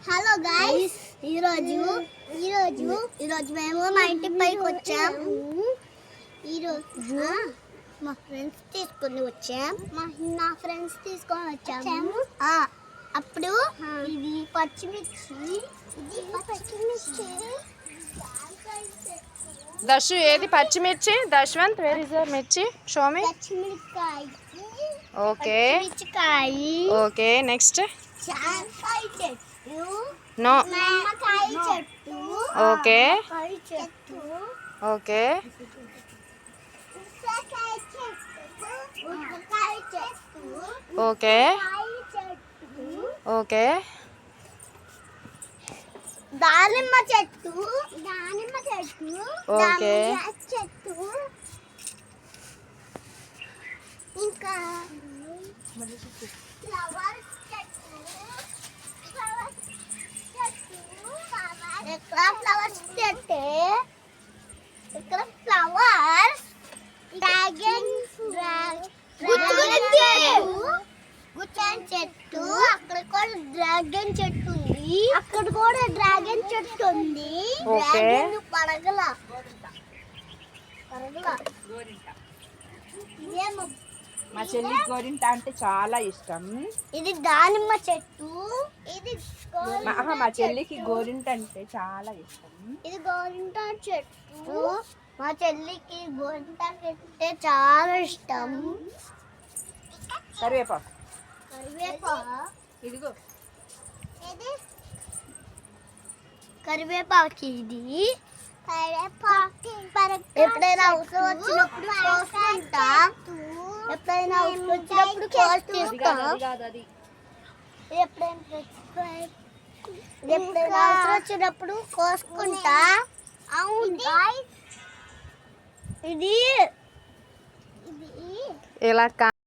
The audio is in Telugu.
హలో గైస్, ఈరోజు మేము మా ఇంటి పైకి వచ్చాము. ఈరోజు మా ఫ్రెండ్స్ తీసుకొని వచ్చాము. అప్పుడు ఇది పచ్చిమిర్చి. దర్శు ఏది పచ్చిమిర్చి? Dashwanth where is your mirchi? Show me. పచ్చిమిరపకాయ. Okay okay next. జాంకాయ చెట్టు. నో. నిమ్మకాయ చెట్టు. ఓకే చెట్టు. ఓకే ఉసిరికాయ చెట్టు. ఉసిరికాయ చెట్టు. ఓకే చెట్టు. ఓకే దానిమ్మ చెట్టు. ఓకే చెట్టు. ఇంకా ఫ్లవర్ చెట్టు. ఇక్కడ ఫ్లవర్స్ చెట్టు. ఇక్కడ ఫ్లవర్స్. డ్రాగన్ చెట్టు. అక్కడ కూడా డ్రాగన్ చెట్టు ఉంది. ఓకే పడగల మా చెల్లి గోరింట అంటే చాలా ఇష్టం. ఇది దానిమ్మ చెట్టు. ఇది మా చెల్లికి గోరింట అంటే చాలా ఇష్టం. ఇది గోరింట చెట్టు. మా చెల్లికి గోరింట అంటే చాలా ఇష్టం. కరివేపాకు ఇదిగో కరివేపాకు. ఇది ఎప్పుడైనా అవసరం వచ్చినప్పుడు కోసుకుంటాం. ఎప్పుడైనా అవసరం వచ్చినప్పుడు కోసుకుంటాం. ఎప్పుడైనా అవసరం వచ్చినప్పుడు కోసుకుంటా. అవును ఇది ఇలా